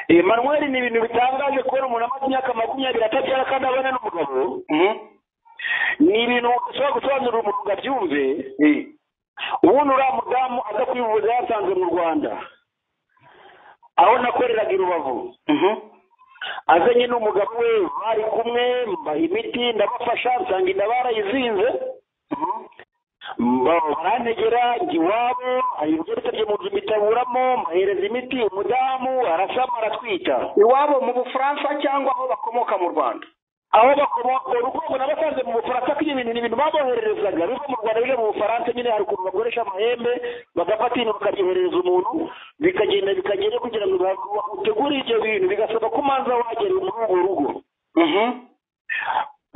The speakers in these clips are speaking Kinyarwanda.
Emmanuel ni ibintu bitangaje kubona umuntu amaze imyaka 20 atabyara kandi abana n'umugabo. Ni ibintu ushobora gusobanurira umuntu ngo abyumve. Ubundi uriya mudamu aza kwivuza yasanze mu Rwanda aho nakoreraga i Rubavu. Azanye n'umugabo we bari kumwe mbaha imiti ndabafasha nsanga inda barayizinze. Baranegera iwabo hari ibyo mu nzu mitaburamo mbahereza imiti umudamu arasama aratwita. Iwabo mu Bufaransa cyangwa aho bakomoka mu Rwanda? Aho bakomoka urukundo n'abasanze mu Bufaransa n'ibintu babohererezaga biva mu Rwanda bije mu Bufaransa nyine hari ukuntu bakoresha amahembe bagafata ibintu bakabyohereza umuntu bikagenda bikagera kugira ngo utegure ibyo bintu bigasaba ko manza wagera mu rugo.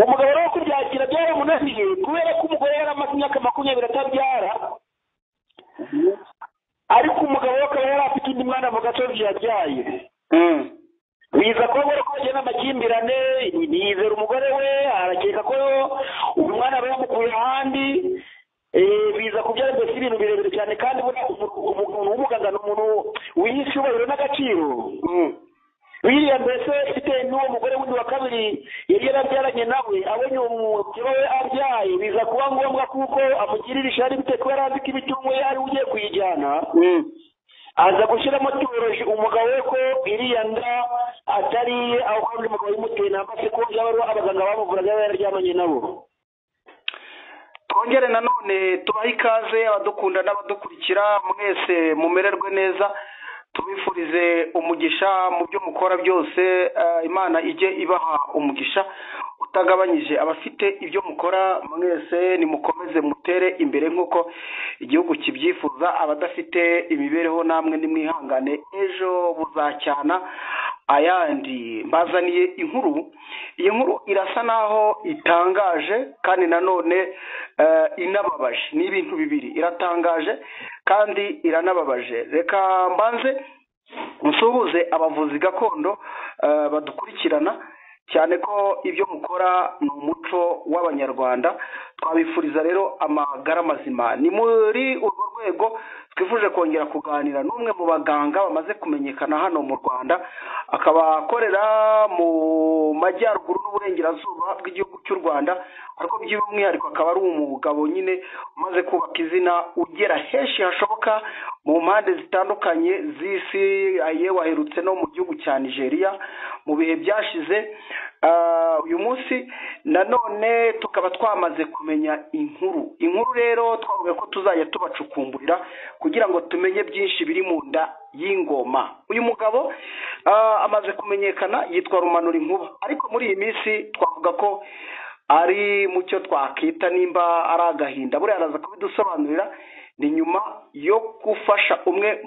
Umugabo rero kubyakira byaramunaniye kubera ko umugore yaramaze imyaka 20 atabyara, ariko umugabo we akaba yari afite undi mwana mu gasozi yabyaye. Biza ko bari kugena amakimbirane nizera umugore we arakeka ko umwana aba yamukuye ahandi. Biza kubyara mbese ibintu birebire cyane kandi umuntu w'umuganga ni umuntu w'ishyubahiro n'agaciro. Biriya mbese ifite n'uwo mugore wundi wa kabiri yari yarabyaranye nawe abonye umugabo we abyaye biza kuba ngombwa kuko amugirira ishari bite ko yari azi ko imitungo ye ari ugiye kuyijyana. Aza gushyiramo teoloji umugabo we ko iriya nda atari aho kandi umugabo yimuteye nambase ko yaba abaganga bamuvuraga yararyamanye nabo. Twongere nanone tubaha ikaze abadukunda n'abadukurikira mwese mumererwe neza. Tubifurize umugisha mu byo mukora byose, Imana ije ibaha umugisha utagabanyije. Abafite ibyo mukora mwese nimukomeze mutere imbere nkuko igihugu kibyifuza. Abadafite imibereho namwe nimwihangane ejo buzacyana ayandi. Mbazaniye inkuru. Iyi nkuru irasa naho itangaje kandi nanone inababaje. Ni ibintu bibiri, iratangaje kandi iranababaje. Reka mbanze musuhuze abavuzi gakondo badukurikirana cyane ko ibyo mukora ni umuco w'Abanyarwanda. Twabifuriza rero amagara mazima. Ni muri urwo rwego twifuje kongera kuganira n'umwe mu baganga bamaze kumenyekana hano mu Rwanda, akaba akorera mu majyaruguru n'uburengerazuba bw'igihugu cy'u Rwanda, ariko by'umwihariko akaba ari umugabo nyine umaze kubaka izina ugera henshi hashoboka mu mpande zitandukanye z'isi. Waherutse no mu gihugu cya Nigeria mu bihe byashize. Uyu munsi nanone tukaba twamaze kumenya inkuru rero twavuga ko tuzajya tubacukumburira kugira ngo tumenye byinshi biri mu nda y'ingoma. Uyu mugabo amaze kumenyekana yitwa Rumanura Inkuba, ariko muri iyi minsi twavuga ko ari mu cyo twakita nimba ari agahinda. Buriya araza kubidusobanurira. Ni nyuma yo gufasha umwe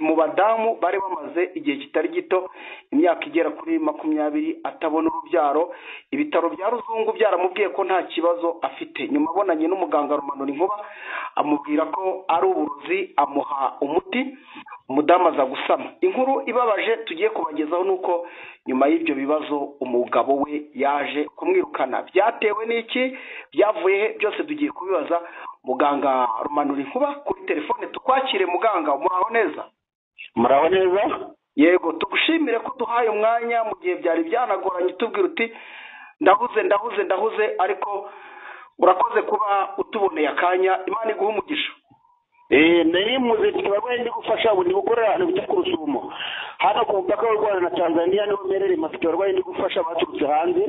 mu badamu bari bamaze igihe kitari gito, imyaka igera kuri 20 atabona urubyaro. Ibitaro bya Ruzungu byaramubwiye ko nta kibazo afite. Nyuma abonanye n'umuganga Rumanura Inkuba amubwira ko ari uburozi, amuha umuti, umudamu aza gusama. Inkuru ibabaje tugiye kubagezaho nuko nyuma y'ibyo bibazo umugabo we yaje kumwirukana. Byatewe n'iki? Byavuye he? Byose tugiye kubibaza muganga Rumanura Inkuba kuri telefone. Tukwakire muganga, muraho neza? Muraho neza. Yego, tugushimire ko duhaye umwanya mu gihe byari byanagoranye. Tubwira uti ndahuze ariko urakoze kuba utuboneye akanya. Imana iguhe umugisha. Nari muze twabwe ndi gufasha ubundi gukorera ahantu bita ku Rusumo hano ku mupaka w'u Rwanda na Tanzania, niho merere mafite barwaye ndi gufasha baturutse hanze.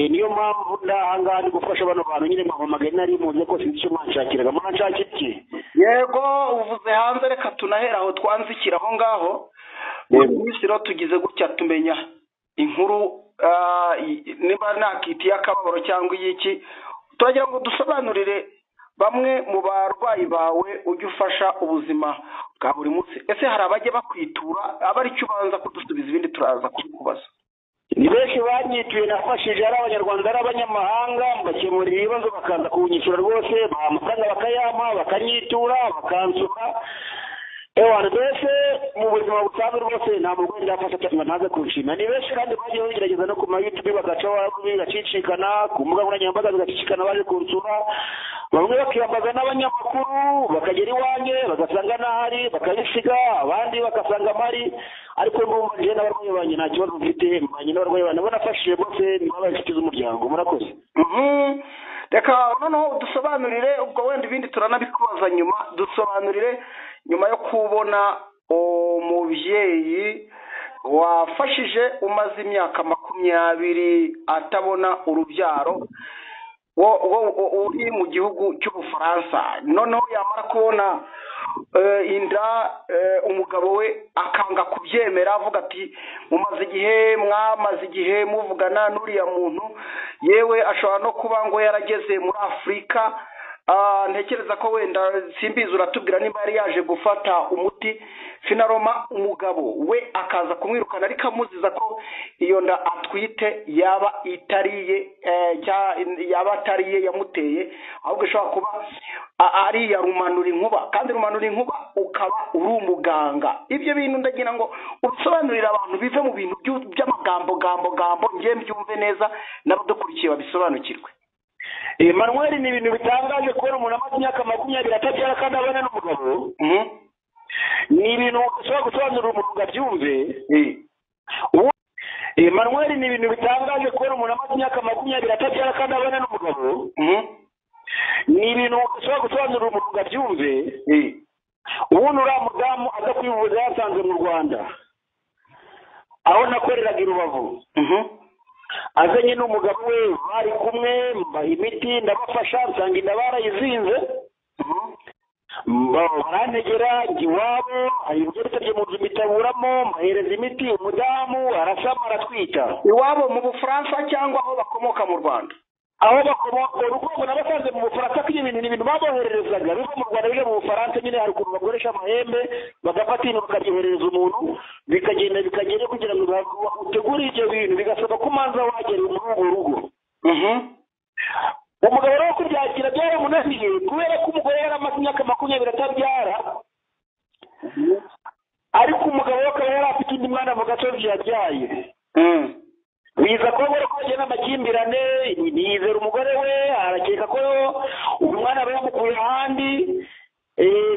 Niyo mpamvu ndahanga ndi gufasha bano bantu nyine mpamagaye nari muze ko sinzi icyo mwanshakiraga. Mwanshakira iki? Yego, uvuze hanze, reka tunahera aho twanzikira aho ngaho. Misiro tugize gutya tumenya inkuru niba nakiti y'akababaro cyangwa y'iki. Turagira ngo dusobanurire bamwe mu barwayi bawe ujye ufasha ubuzima bwa buri munsi. Ese hari abajya bakwitura abari cyo ubanza kudusubiza ibindi turaza kubikubaza? Ni benshi banyituye nafashije, ari Abanyarwanda ari abanyamahanga, mbakemurira ibibazo bakaza kunyishyura rwose, amafaranga bakayampa bakanyitura bakansura. ewana mbese mu buzima busanzwe rwose nta mugore ndafasha cyangwa ntaze kurushinga ni benshi kandi bagiye bagerageza no ku ma YouTube bagaca bigacicikana ku mbuga nkoranyambaga bigacicikana baje kunsura bamwe bakiyambaza n'abanyamakuru bakagera iwanjye bagasanga nahari bakabisiga abandi bagasanga mpari ariko ndumva nje n'abarwayi banjye nta kibazo mfite mbanye n'abarwayi banjye nabo nafashije bose niba inshuti z'umuryango murakoze. Reka noneho dusobanurire ubwo wenda ibindi turanabikubaza nyuma dusobanurire nyuma yo kubona umubyeyi wafashije umaze imyaka 20 atabona urubyaro uri mu gihugu cy'Ubufaransa noneho yamara kubona inda umugabo we akanga kubyemera avuga ati mwamaze igihe muvugana n'uriya muntu yewe ashobora no kuba ngo yarageze muri Afurika ntekereza ko wenda simbizi uratubwira niba yari yaje gufata umuti finaroma umugabo we akaza kumwirukana ariko amuziza ko iyo nda atwite yaba atariye yamuteye ahubwo ishobora kuba ari ya rumanura inkuba kandi rumanura inkuba ukaba uri umuganga. Ibyo bintu ndagira ngo ubisobanurire abantu bive mu bintu by'amagambo ngiye mbyumve neza n'abadukurikiye babisobanukirwe. Emmanuel ni ibintu bitangaje kubona umuntu amaze imyaka 20 atabyara kandi abana n'umugabo. Ni ibintu ushobora gusobanurira umuntu ugabyumve. Emmanuel ni ibintu bitangaje kubona umuntu amaze imyaka 20 atabyara kandi abana n'umugabo. Ni ibintu ushobora gusobanurira umuntu ugabyumve. Ubundi uriya mudamu aza kwivuza yasanze mu Rwanda aho nakoreraga i Rubavu. Azanye n'umugabo we bari kumwe mbaha imiti ndabafasha nsanga inda barayizinze barantegera iwabo hari ibyo bitabye mu nzu mitaburamo mbahereza imiti umudamu arasama aratwita iwabo mu Bufaransa cyangwa aho bakomoka mu Rwanda aho bakomoka urukundo nabasanze mu Bufaransa ko ibintu babohererezaga biva mu Rwanda bijya mu Bufaransa nyine hari ukuntu bakoresha amahembe bagafata ibintu bakabyoherereza umuntu bikagera kugira ngo utegure ibyo bintu bigasaba ko umanza wagera muri urwo rugo. Umugabo rero kubyakira byaramunaniye kubera ko umugore yari amaze imyaka 20 atabyara ariko umugabo we akaba yari afite undi mwana mu gasozi yabyaye. Biza ko ngo bagena amakimbirane nizera umugore we arakeka ko umwana aba yamukuye ahandi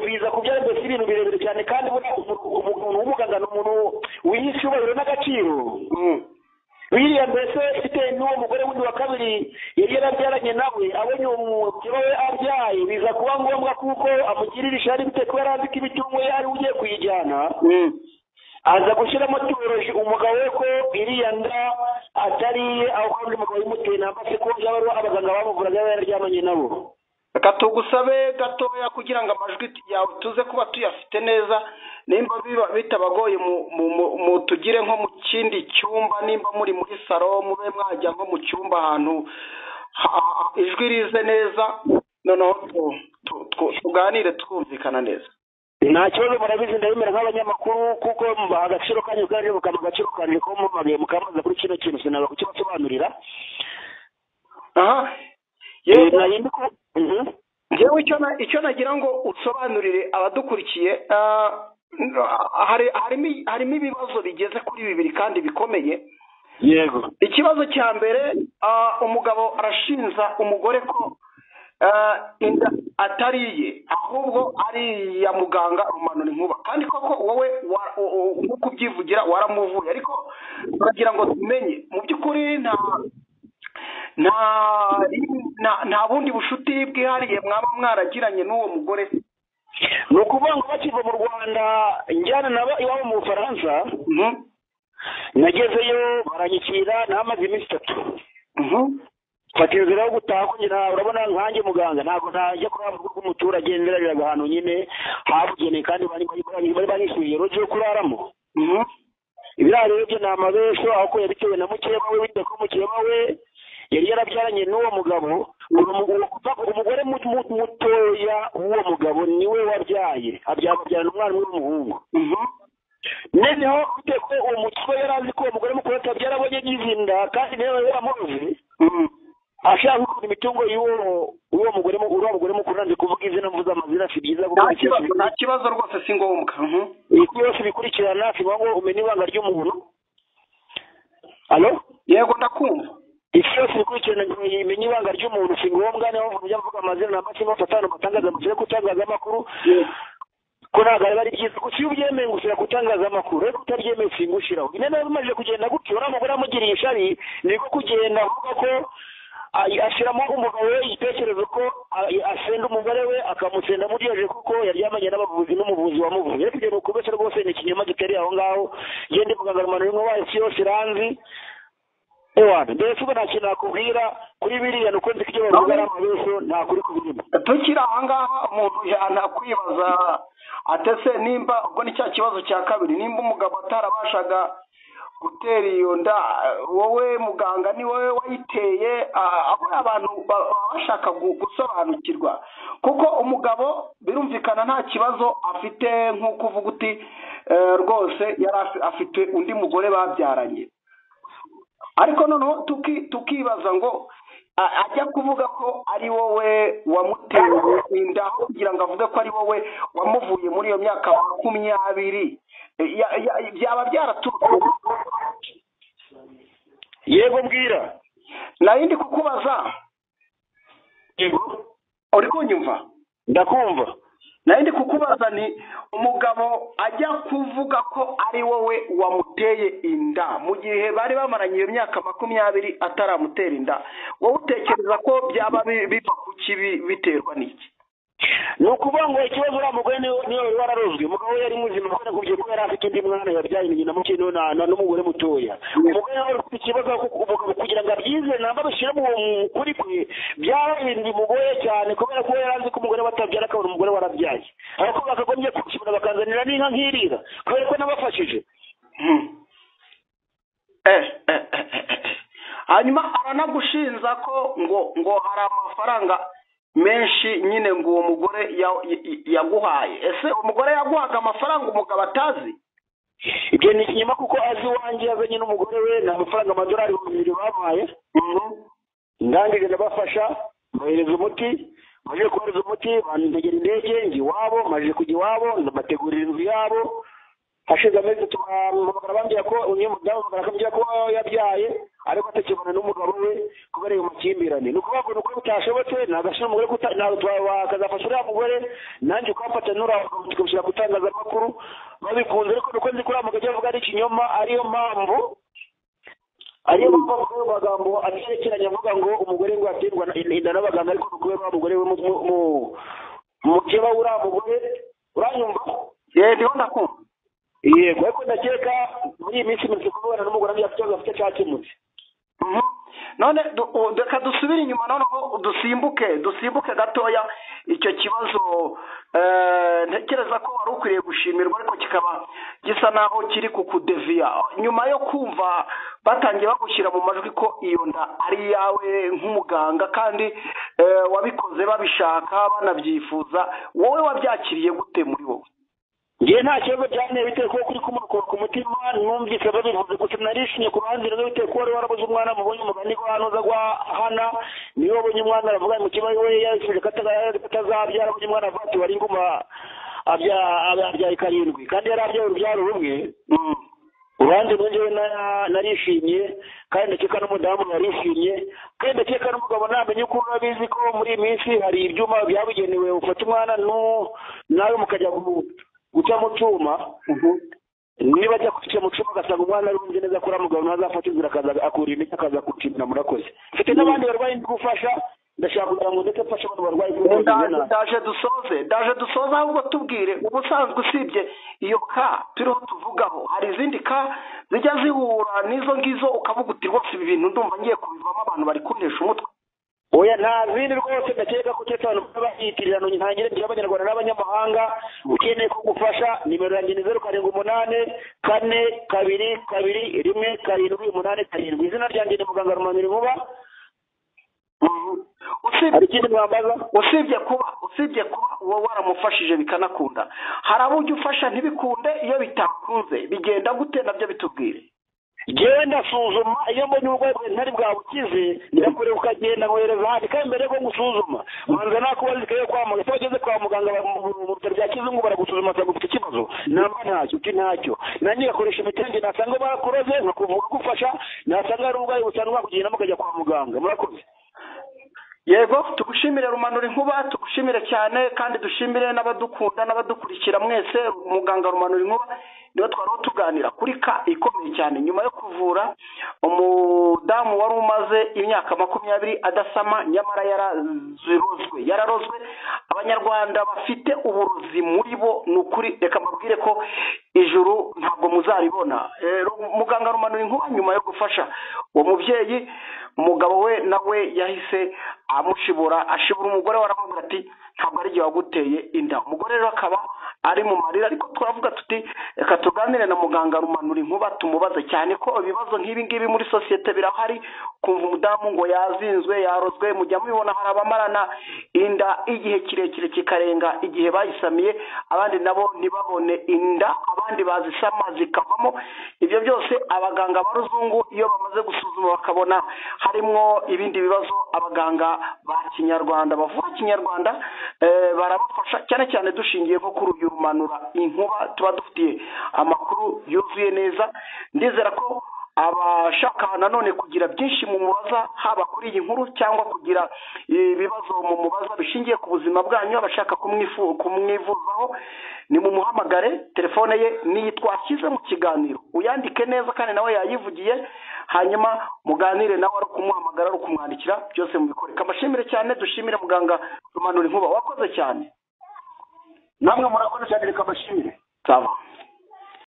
biza kubyara mbese ibintu birebire cyane kandi umuntu w'umuganga ni umuntu w'ishyubahiro n'agaciro. Biriya mbese ifite n'uwo mugore wundi wa kabiri yari yarabyaranye nawe abonye umugabo we abyaye biza kuba ngombwa kuko amugirira ishari bite ko yari azi ko imitungo ye ari ugiye kuyijyana. Aza gushyiramo teoloji umugabo we ko iriya nda atariye aho kandi umugabo yimuteye nambase ko yaba abaganga bamuvuraga yararyamanye nabo. Reka tugusabe gatoya kugira ngo amajwi yawe tuze kuba tuyafite neza nimba bitabagoye mu tugire nko mu kindi cyumba nimba muri salo mube mwajya nko mu cyumba ahantu ijwi rize neza noneho tuganire twumvikana neza. Nta kibazo murabizi ndabimera nk'abanyamakuru kuko mbaha agaciro kanyu kandi mukama agaciro kanyu ko mumagaye mukamaza kuri kino kintu sinaba kukibasobanurira. Ngewe icyo nagira ngo usobanurire abadukurikiye harimo ibibazo bigeze kuri 2 kandi bikomeye. Yego. Ikibazo cya mbere umugabo arashinza umugore ko inda atariye ahubwo ari ya muganga rumanura inkuba kandi koko wowe nk'uko ubyivugira waramuvuye ariko turagira ngo tumenye mu by'ukuri nta bundi bushuti bwihariye mwaba mwaragiranye n'uwo mugore. Ni ukuvuga ngo bakiva mu Rwanda njyana nabo iwabo mu Bufaransa nagezeyo baranyikira namaze iminsi 3 fata inzira yo gutaha kugira urabona nkanjye muganga ntabwo najya kuraba mu rw'umuturage nzerariraga ahantu nyine habugeneye kandi bari banishyuye rojo kuraramo. Ibiraro rero byo namabesho aho ko yabitewe na mukeba we winde ko mukeba we yari yarabyaranye n'uwo mugabo umugore mutoya w'uwo mugabo niwe wabyaye abyarana umwana w'umuhungu. Noneho bite ko uwo mutwe yari azi ko uwo mugore mukuru atabyara abonye n'izinda kandi nawe yaramuroze ashaka ko imitungo y'uwo uwo mugore mukuru nanze kuvuga izina mvuze amazina si byiza nta kibazo rwose si ngombwa iki yose bikurikirana si ngombwa umenye ibanga ry'umuntu. Alo yego ndakumva. iki yose bikurikirana imenye ibanga ry'umuntu si ngombwa niyo mpamvu mvuga amazina na make atanu batangaza amakuru kutangaza amakuru ko ntabwo ari byiza gusa iyo ubyemeye ngushyira gutangaza amakuru ariko utabyemeye singushiraho nyine nawe bimaze kugenda gutyo uriya mugore amugiriye ishari niko kugenda avuga ko ashyiramo umugabo we igitekerezo ko asenda umugore we akamusenda amuryoje kuko yaryamanye n'abavuzi n'umuvuzi wamuvuye ariko ibyo ukubeshya rwose ni ikinyoma gitari aho ngaho gende mugangarumano rimwe wayo isi yose iranzi mbese ubu nta kintu nakubwira kuri biriya nuko nzi ko ibyo bavuga ari amabeso nta kuri kubirimo. Tukiri aha ngaha umuntu yanakwibaza atese nimba ubwo ni cya kibazo cya kabiri nimba umugabo atarabashaga gutera iyo nda wowe muganga ni wowe wayiteye aho abantu bashaka gusobanukirwa kuko umugabo birumvikana nta kibazo afite nk'uko uvuga uti rwose yari afite undi mugore babyaranye ariko noneho tukibaza ngo ajya kuvuga ko ari wowe wamuteye inda kugira ngo avuge ko ari wowe wamuvuye muri iyo myaka 20 byaba byaraturutse. Yego mbwira nayindi kukubaza. Yego uri kunyumva? Ndakumva. nayindi kukubaza ni umugabo ajya kuvuga ko ari wowe wamuteye inda mu gihe bari bamaranye iyo myaka 20 ataramutera inda wowe utekereza ko byaba biva ku kibi biterwa n'iki? ni ukuvuga ngo ikibazo uriya mugore niyo wararozwe umugabo we yari muzima kubera kubye ko yari afite undi mwana yabyaye nyina mukino n'umugore mutoya umugore nawe ufite ikibazo umugabo kugira ngo abyize namba bashyira mu kuri kwe byahinduye umugore cyane kubera ko yari azi ko umugore batabyara akabona umugore warabyaye ariko bakagombye kushimira bakazanira n'inka nk'irira kubera ko nabafashije. Hanyuma aranagushinza ko ngo hari amafaranga menshi nyine ngo uwo mugore yaguhaye. Ese umugore yaguhaga amafaranga umugabo atazi? Ibyo ni ikinyoma kuko azi wanjye yazanye n'umugore we na amafaranga amadolari 2,000 bamuhaye. Ndangije ndabafasha bohereza umuti maje kohereza umuti bandegera indege ngi wabo maje kujya iwabo ndabategurira inzu yabo hashize amezi barabambye ko uyu mudamu barakambye ko yabyaye ariko atakibona n'umugabo we kubera iyo makimbirane nuko bavuga ko bitashobotse nagashira umugore kazafasha uriya mugore nanjye ukamfata tukabishyira gutangaza amakuru babikunze ariko nuko nzi kuri amugajya avuga ari ikinyoma ariyo mpamvu mu magambo atekeranya avuga ngo umugore ngo aterwa inda n'abaganga ariko kubera wa mugore we mukeba uriya mugore uranyumva? Ndiho ndakumva. Yego ariko ndakeka muri iyi minsi mutse kubona n'umugore afite afite cyakemutse. None reka dusubire inyuma noneho dusimbuke gatoya icyo kibazo ntekereza ko wari ukwiriye gushimirwa ariko kikaba gisa naho kiri kukudeviya nyuma yo kumva batangiye bagushyira mu majwi ko iyo nda ari yawe nk'umuganga kandi wabikoze babishaka banabyifuza wowe wabyakiriye gute muri wowe? Ngiye nta kibazo cyane bitewe ko kuri kumurukora ku mutima numvise babivuze gusa narishimye ku ruhande rero bitewe ko wari warabuze umwana mubonye umugani ko hanoza gwa hana niyo wabonye umwana aravuga mu kibazo we yasubije katazabyara abonye umwana avati wari inguma abyaye 7 kandi yari abyaye urubyaro rumwe. Uruhande rw'injyewe narishimye kandi ndakeka n'umudamu yarishimye kandi ndakeka n'umugabo namenye uko urabizi ko muri iyi minsi hari ibyuma byabugenewe ufata umwana nawe mukajya guca mu cyuma niba ajya kuca mu cyuma agasanga umwana ari umeze neza kuri mugabo ntazafata inzira akaza akura imiti akaza kucimira murakoze. Mfite n'abandi barwayi gufasha ndashaka kugira ngo ndetse mfashe abantu barwayi ndaje dusoza ahubwo tubwire ubusanzwe usibye iyo ka turiho tuvugaho hari izindi ka zijya zihura n'izo ngizo ukavuga uti rwose ibi bintu ndumva ngiye kubivamo abantu bari kunesha umutwe? Oya nta zindi rwose ndakeka ko cyane abantu bahitirana ntangire ngira abanyarwanda n'abanyamahanga ukeneye ko gufasha nimero yanjye ni 078 4 2 2 1 7 8 7 izina ryanjye ni muganga Rumaniri Nkuba. usibye kuba uwo waramufashije bikanakunda hari abo ujya ufasha ntibikunde iyo bitakunze bigenda gute nabyo bitubwire? yewe ndasuzuma iyo mbonye uburwayi bwawe ntari bwabukize ndakureba ukagenda nkohereza ahandi kandi mbere yo gusuzuma manza nakubaza ikayo kwa muganga iyo wageze kwa muganga mu bitaro bya kizungu baragusuzuma bakagufite ikibazo namba ntacyo uti ntacyo nanjye gakoresha imiti nasanga barakuroze nkakuvuga gufasha nasanga ari uburwayi busanzwe kugenda mukajya kwa muganga murakoze. Yego tugushimire Rumanura Inkuba, tugushimire cyane kandi dushimire n'abadukunda n'abadukurikira mwese. Muganga Rumanura Inkuba niwe twariho tuganira kuri ka ikomeye cyane nyuma yo kuvura umudamu wari umaze imyaka 20 adasama nyamara yararozwe. Abanyarwanda bafite uburozi muri bo nukuri reka mbabwire ko ijuru ntabwo muzaribona. Muganga Rumanura Inkuba nyuma yo gufasha uwo mubyeyi umugabo we nawe yahise ashibura umugore waramubwira ati ntabwo ari gihe waguteye inda. Umugore rero akaba ari mu marira ariko twavuga tuti reka tuganire na muganga Rumanura Inkuba tumubaze cyane ko ibibazo nk'ibi ngibi muri societe birahari. Kumva umudamu ngo yazinzwe yarozwe mujya mubibona hari abamarana inda igihe kirekire kikarenga igihe bayisamiye abandi nabo ntibabone inda abandi bazisama zikavamo. Ibyo byose abaganga baruzungu iyo bamaze gusuzuma bakabona harimo ibindi bibazo abaganga ba Kinyarwanda bavura Kinyarwanda barabafasha cyane cyane dushingiye nko kuri uyu Rumanura Inkuba tuba dufitiye amakuru yuzuye neza. Ndizera ko abashaka nanone kugira byinshi mu mubaza haba kuri iyi nkuru cyangwa kugira ibibazo mu mubaza bishingiye ku buzima bwanyu abashaka kumwivuzaho ni mu muhamagare telefone ye niyi twashyize mu kiganiro uyandike neza kandi nawe yayivugiye hanyuma muganire nawe ari kumuhamagara ari kumwandikira byose mubikore. Kamashimire cyane dushimire muganga Rumanura Inkuba wakoze cyane. Namwe murakoze cyane reka bashimire. Sawa.